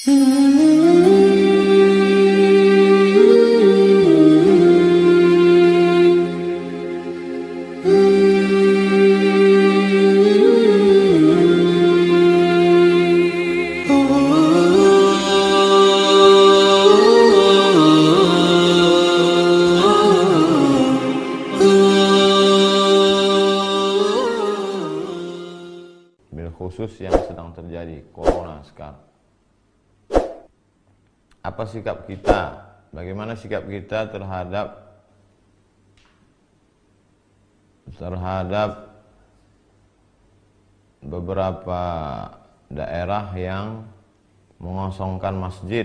Khusus yang sedang terjadi corona sekarang. Apa sikap kita? Bagaimana sikap kita terhadap beberapa daerah yang mengosongkan masjid,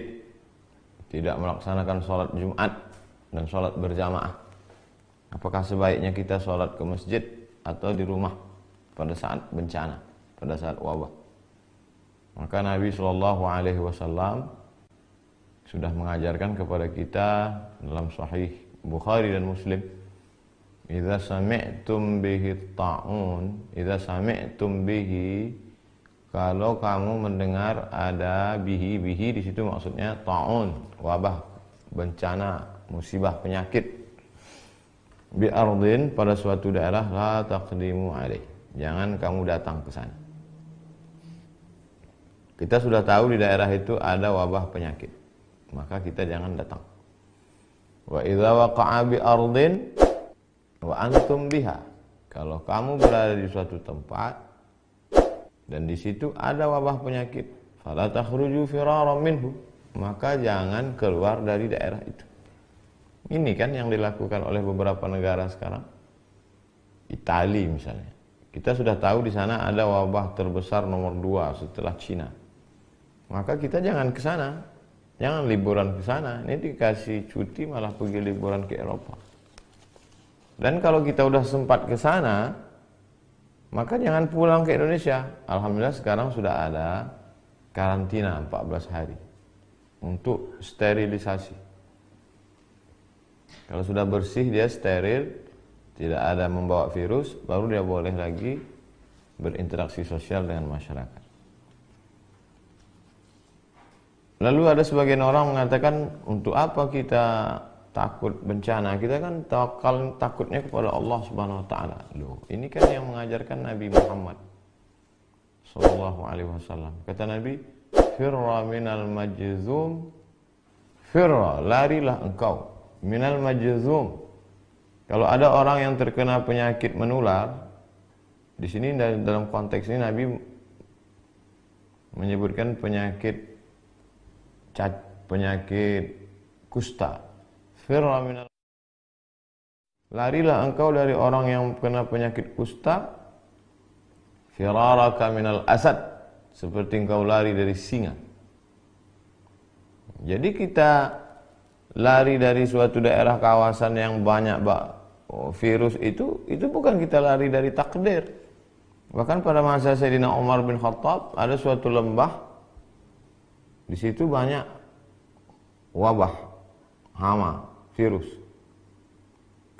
tidak melaksanakan sholat Jumat dan sholat berjamaah? Apakah sebaiknya kita sholat ke masjid atau di rumah pada saat bencana, pada saat wabah? Maka Nabi SAW sudah mengajarkan kepada kita dalam Sahih Bukhari dan Muslim, idza sami'tum bihi ta'un, idza sami'tum bihi, kalau kamu mendengar ada bihi di situ maksudnya ta'un, wabah, bencana, musibah, penyakit, bi ardin, pada suatu daerah, la taqdimu alaih, jangan kamu datang ke sana. Kita sudah tahu di daerah itu ada wabah penyakit, maka kita jangan datang. Wa idza waqa'a bi ardin wa antum biha, kalau kamu berada di suatu tempat dan di situ ada wabah penyakit, fala takhruju firaran minhu, maka jangan keluar dari daerah itu. Ini kan yang dilakukan oleh beberapa negara sekarang. Italia misalnya, kita sudah tahu di sana ada wabah terbesar nomor 2 setelah Cina. Maka kita jangan ke sana, jangan liburan ke sana. Ini dikasih cuti malah pergi liburan ke Eropa. Dan kalau kita udah sempat ke sana, maka jangan pulang ke Indonesia. Alhamdulillah sekarang sudah ada karantina 14 hari untuk sterilisasi. Kalau sudah bersih, dia steril, tidak ada membawa virus, baru dia boleh lagi berinteraksi sosial dengan masyarakat. Lalu ada sebagian orang mengatakan, untuk apa kita takut bencana? Kita kan takutnya kepada Allah Subhanahu wa taala. Loh, ini kan yang mengajarkan Nabi Muhammad sallallahu alaihi wasallam. Kata Nabi, firra minal majzum, firra, larilah engkau, minal majzum. Kalau ada orang yang terkena penyakit menular, di sini dalam konteks ini Nabi menyebutkan penyakit kusta. Firra minal, larilah engkau dari orang yang kena penyakit kusta, firaraka minal asad, seperti engkau lari dari singa. Jadi kita lari dari suatu daerah kawasan yang banyak virus itu bukan kita lari dari takdir. Bahkan pada masa Sayyidina Umar bin Khattab ada suatu lembah, di situ banyak wabah, hama, virus.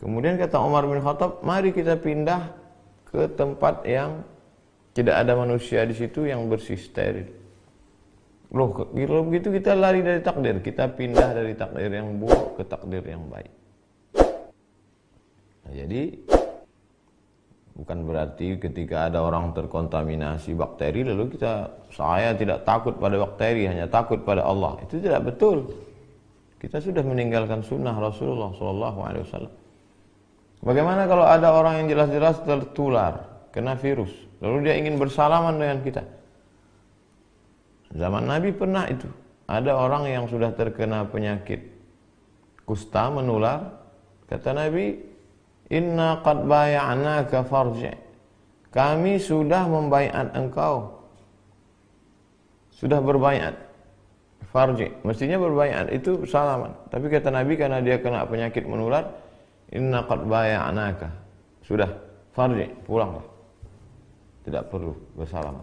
Kemudian kata Umar bin Khattab, mari kita pindah ke tempat yang tidak ada manusia di situ, yang bersih, steril. Loh, kalau begitu kita lari dari takdir, kita pindah dari takdir yang buruk ke takdir yang baik. Nah, jadi bukan berarti ketika ada orang terkontaminasi bakteri lalu saya tidak takut pada bakteri, hanya takut pada Allah. Itu tidak betul. Kita sudah meninggalkan sunnah Rasulullah SAW. Bagaimana kalau ada orang yang jelas-jelas tertular, kena virus, lalu dia ingin bersalaman dengan kita? Zaman Nabi pernah itu. Ada orang yang sudah terkena penyakit kusta menular. Kata Nabi, inna qad bay'anaka farji', kami sudah membaiat engkau, sudah berbaiat. Farji', mestinya berbaiat itu salaman, tapi kata Nabi karena dia kena penyakit menular, inna qad bay'anaka, sudah, farji', pulanglah, tidak perlu bersalaman.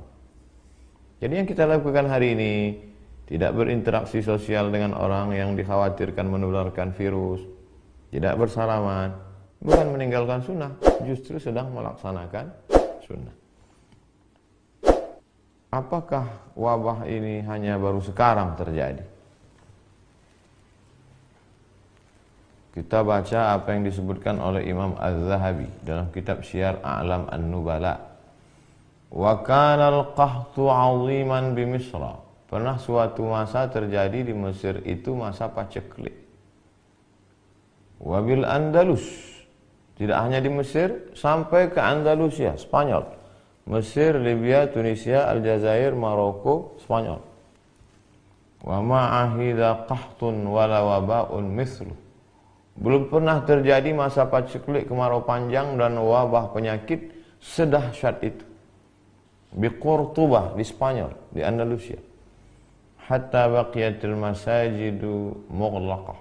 Jadi yang kita lakukan hari ini tidak berinteraksi sosial dengan orang yang dikhawatirkan menularkan virus, tidak bersalaman, bukan meninggalkan sunnah, justru sedang melaksanakan sunnah. apakah wabah ini hanya baru sekarang terjadi? Kita baca apa yang disebutkan oleh Imam Az-Zahabi dalam kitab Syiar A'lam An-Nubala. Wa kana al-qahtu 'aziman bi Misra. Pernah suatu masa terjadi di Mesir itu masa paceklik. Wa bil Andalus. Tidak hanya di Mesir, sampai ke Andalusia, Spanyol. Mesir, Libya, Tunisia, Aljazair, Maroko, Spanyol. Wa ma'ahidha qahtun wala waba'un mithlu. Belum pernah terjadi masa paceklik, kemarau panjang dan wabah penyakit sedahsyat itu. Di Qurtubah, di Spanyol, di Andalusia. Hatta baqiyatil masajidu mughlaqah.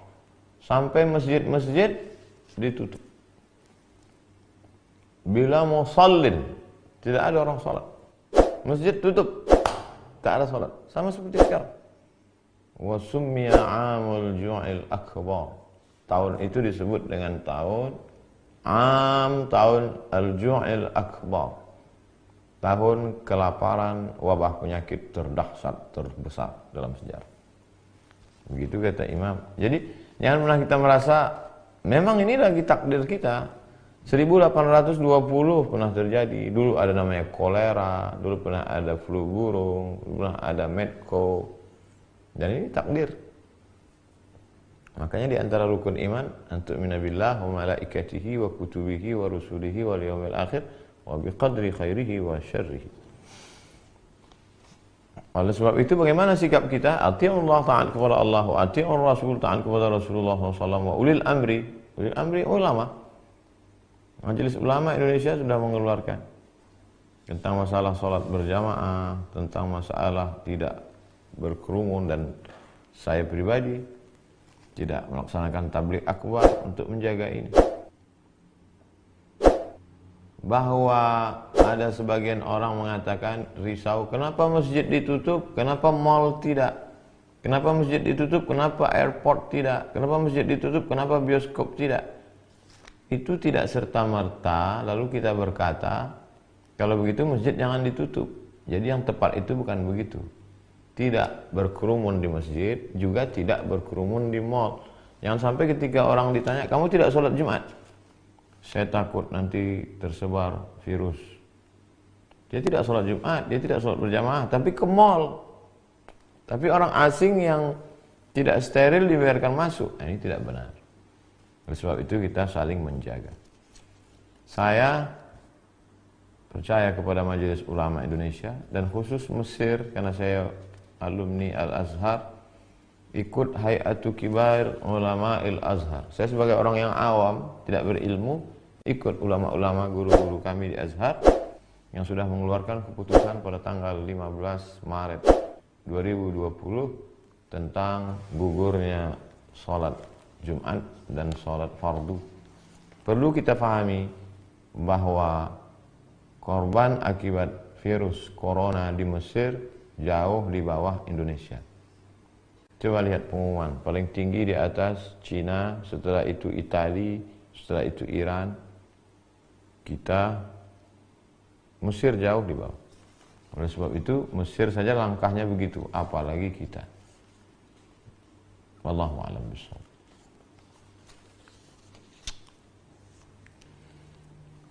Sampai masjid-masjid ditutup. Bila musallin, tidak ada orang salat. Masjid tutup, tak ada salat. Sama seperti sekarang. Wa summiya 'amul ju'il akbar. Tahun itu disebut dengan tahun al-ju'il akbar. Tahun kelaparan, wabah penyakit terdahsyat, terbesar dalam sejarah. Begitu kata Imam. Jadi jangan pernah kita merasa memang ini lagi takdir kita. 1820 pernah terjadi. Dulu ada namanya kolera, dulu pernah ada flu burung, dulu pernah ada medco. Dan ini takdir. Makanya di antara rukun iman antu'mina billah wa malaikatihi wa kutubihi wa rusulihi wal yaumil akhir wa biqadri khairihi wa syarrihi. Oleh sebab itu bagaimana sikap kita? Ati'ullah, taat kepada Allah, wa ati'ur rasul, taat kepada Rasulullah SAW, wa ulil amri ulama. Majelis Ulama Indonesia sudah mengeluarkan tentang masalah salat berjamaah, tentang masalah tidak berkerumun, dan saya pribadi tidak melaksanakan tabligh akbar untuk menjaga ini. Bahwa ada sebagian orang mengatakan risau, kenapa masjid ditutup, kenapa mall tidak, kenapa masjid ditutup, kenapa airport tidak, kenapa masjid ditutup, kenapa bioskop tidak. Itu tidak serta-merta lalu kita berkata, kalau begitu masjid jangan ditutup. Jadi yang tepat itu bukan begitu. Tidak berkerumun di masjid, juga tidak berkerumun di mall. Jangan sampai ketika orang ditanya, kamu tidak sholat Jumat? Saya takut nanti tersebar virus. Dia tidak sholat Jumat, dia tidak sholat berjamaah, tapi ke mall. Tapi orang asing yang tidak steril dibiarkan masuk. Nah, ini tidak benar. Oleh sebab itu kita saling menjaga. Saya percaya kepada Majelis Ulama Indonesia, dan khusus Mesir, karena saya alumni Al-Azhar, ikut Hay'atu Kibar Ulama Al-Azhar. Saya sebagai orang yang awam, tidak berilmu, ikut ulama-ulama guru-guru kami di Azhar yang sudah mengeluarkan keputusan pada tanggal 15 Maret 2020 tentang gugurnya sholat Jumat dan sholat fardu. Perlu kita pahami bahwa korban akibat virus corona di Mesir jauh di bawah Indonesia. Coba lihat pengumuman, paling tinggi di atas Cina, setelah itu Italia, setelah itu Iran. Kita, Mesir jauh di bawah. Oleh sebab itu Mesir saja langkahnya begitu, apalagi kita. Wallahu a'lam bishawab.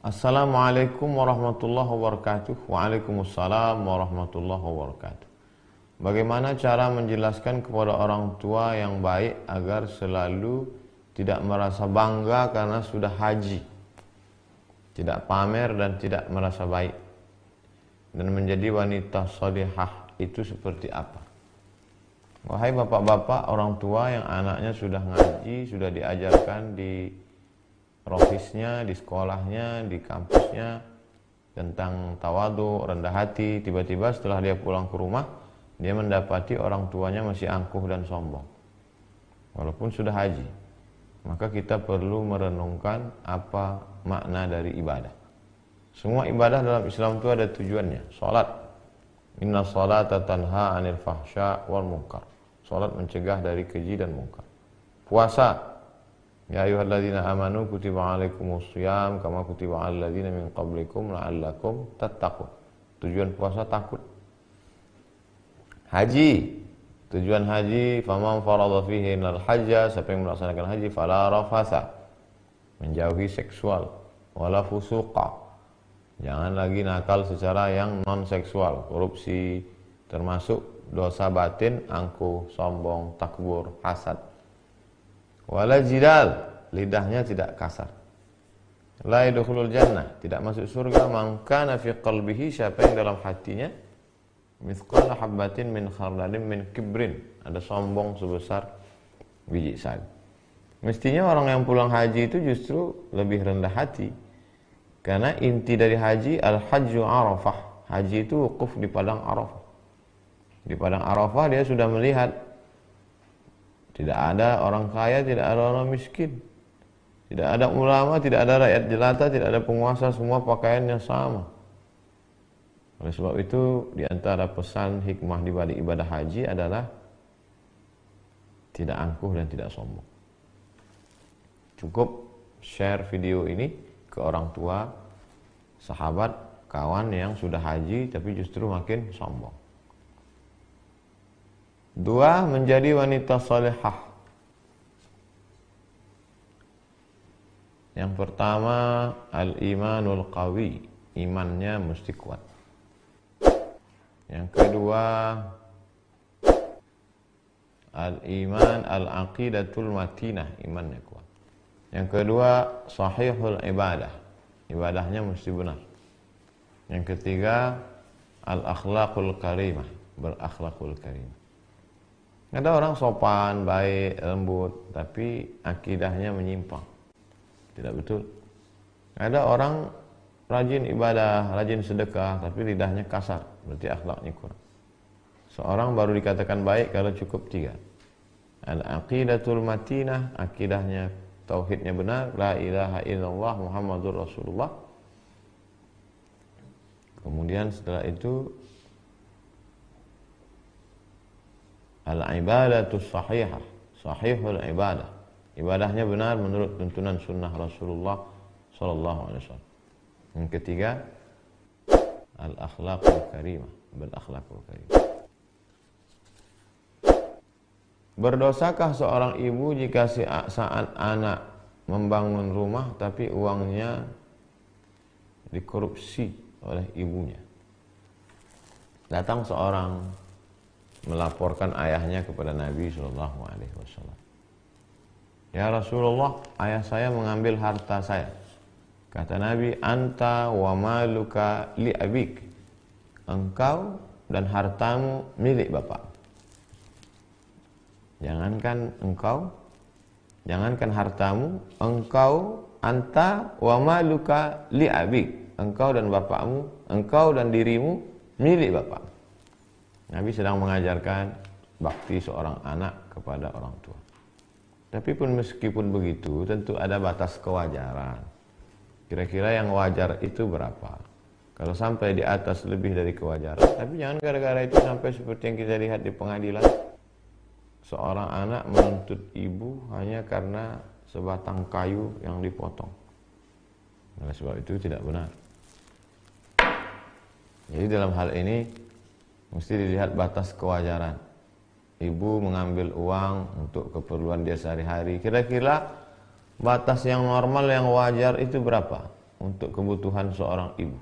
Assalamualaikum warahmatullahi wabarakatuh. Waalaikumsalam warahmatullahi wabarakatuh. Bagaimana cara menjelaskan kepada orang tua yang baik agar selalu tidak merasa bangga karena sudah haji, tidak pamer dan tidak merasa baik, dan menjadi wanita salihah itu seperti apa? Wahai bapak-bapak, orang tua yang anaknya sudah ngaji, sudah diajarkan di rohisnya, di sekolahnya, di kampusnya tentang tawadu, rendah hati, tiba-tiba setelah dia pulang ke rumah, dia mendapati orang tuanya masih angkuh dan sombong walaupun sudah haji. Maka kita perlu merenungkan apa makna dari ibadah. Semua ibadah dalam Islam itu ada tujuannya. Salat, inna salata tanha 'anil fahsya wal munkar. Salat mencegah dari keji dan munkar. Puasa, ya ayyuhalladzina amanu kutiba alaikumus shiyam kama kutiba alal ladzina min qablikum la'allakum tattaqun. Tujuan puasa takut. Haji, tujuan haji, faman faradha fihi al hajja, siapa yang melaksanakan haji fala rafasa, menjauhi seksual, wala fusuqa, jangan lagi nakal secara yang non seksual, korupsi, termasuk dosa batin, angkuh, sombong, takbur, hasad. Wala jidal, lidahnya tidak kasar. La yadkhulul jannah, tidak masuk surga man kana fi qalbihi, siapa yang dalam hatinya mithqala habbatin min khardalin min kibrin, ada sombong sebesar biji sawi. Mestinya orang yang pulang haji itu justru lebih rendah hati, karena inti dari haji al-hajju arafah. Haji itu wukuf di padang Arafah. Di padang Arafah dia sudah melihat tidak ada orang kaya, tidak ada orang miskin, tidak ada ulama, tidak ada rakyat jelata, tidak ada penguasa, semua pakaiannya sama. Oleh sebab itu, di antara pesan hikmah di balik ibadah haji adalah tidak angkuh dan tidak sombong. Cukup share video ini ke orang tua, sahabat, kawan yang sudah haji tapi justru makin sombong. 2. Menjadi wanita salihah. Yang pertama, al-imanul qawi, imannya mesti kuat. Yang kedua, al-iman al-aqidatul matinah, imannya kuat. Yang kedua, sahihul ibadah, ibadahnya mesti benar. Yang ketiga, al-akhlaqul karimah, berakhlakul karimah. Ada orang sopan, baik, lembut, tapi akidahnya menyimpang, tidak betul. Ada orang rajin ibadah, rajin sedekah, tapi lidahnya kasar, berarti akhlaknya kurang. Seorang baru dikatakan baik kalau cukup 3. Al-aqidatul matinah, akidahnya, tauhidnya benar, la ilaha illallah Muhammadur Rasulullah. Kemudian setelah itu al-ibadatus sahihah, sahihul ibadah, ibadahnya benar menurut tuntunan sunnah Rasulullah sallallahu alaihi wasallam. Yang ketiga, al-akhlaqul karimah, berakhlakul karimah. Berdosakah seorang ibu jika saat anak membangun rumah tapi uangnya dikorupsi oleh ibunya? Datang seorang melaporkan ayahnya kepada Nabi SAW. Ya Rasulullah, ayah saya mengambil harta saya. Kata Nabi, anta wa maluka li abik, engkau dan hartamu milik bapak. Jangankan engkau, jangankan hartamu, engkau, anta wa maluka li abik, engkau dan bapakmu, engkau dan dirimu milik bapak. Nabi sedang mengajarkan bakti seorang anak kepada orang tua. Tapi pun meskipun begitu, tentu ada batas kewajaran. Kira-kira yang wajar itu berapa? Kalau sampai di atas lebih dari kewajaran, tapi jangan gara-gara itu sampai seperti yang kita lihat di pengadilan. Seorang anak menuntut ibu hanya karena sebatang kayu yang dipotong. Oleh sebab itu tidak benar. Jadi dalam hal ini mesti dilihat batas kewajaran. Ibu mengambil uang untuk keperluan dia sehari-hari. Kira-kira batas yang normal, yang wajar itu berapa untuk kebutuhan seorang ibu?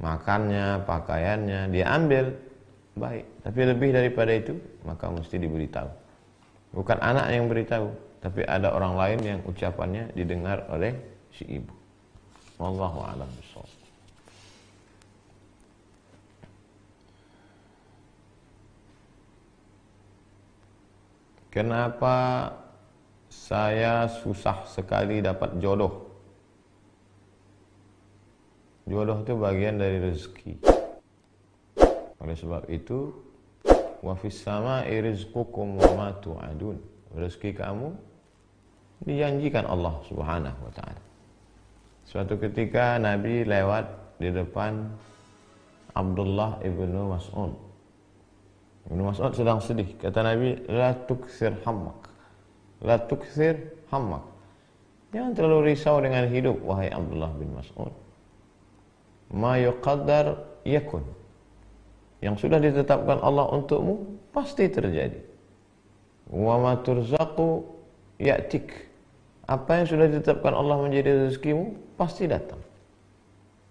Makannya, pakaiannya, dia ambil, baik. Tapi lebih daripada itu, maka mesti diberitahu. Bukan anak yang beritahu, tapi ada orang lain yang ucapannya didengar oleh si ibu. Wallahu a'lam bishawab. Kenapa saya susah sekali dapat jodoh? Jodoh itu bagian dari rezeki. Oleh sebab itu, wa fis sama'i rizqukum wa ma tu'adun. Rezeki kamu dijanjikan Allah Subhanahu wa taala. Suatu ketika Nabi lewat di depan Abdullah ibnu Mas'ud. Ibnu Mas'ud sedang sedih. Kata Nabi, la tukthir hammak. La tukthir hammak. Jangan terlalu risau dengan hidup, wahai Abdullah bin Mas'ud. Ma yuqaddar yakun. yang sudah ditetapkan Allah untukmu pasti terjadi. Wa ma turzaqu ya'tik. Apa yang sudah ditetapkan Allah menjadi rezekimu pasti datang.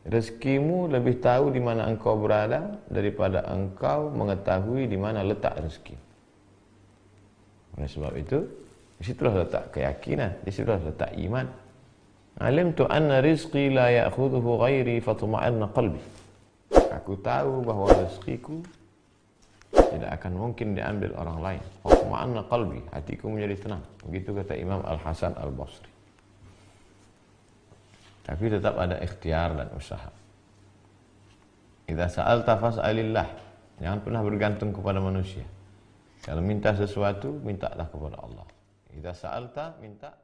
Rezekimu lebih tahu di mana engkau berada daripada engkau mengetahui di mana letak rezeki. Oleh sebab itu, di situlah letak keyakinan, di situlah letak iman. Alimtu anna rizqi la ya'khudhuhu ghairi fatma'anna qalbi. Aku tahu bahwa rezekiku tidak akan mungkin diambil orang lain. Fatma'anna qalbi, hatiku menjadi tenang. Begitu kata Imam Al-Hasan Al-Basri. Tapi tetap ada ikhtiar dan usaha. Idza sa'alta fas'alillah. Jangan pernah bergantung kepada manusia. Kalau minta sesuatu, mintalah kepada Allah. Idza sa'alta, minta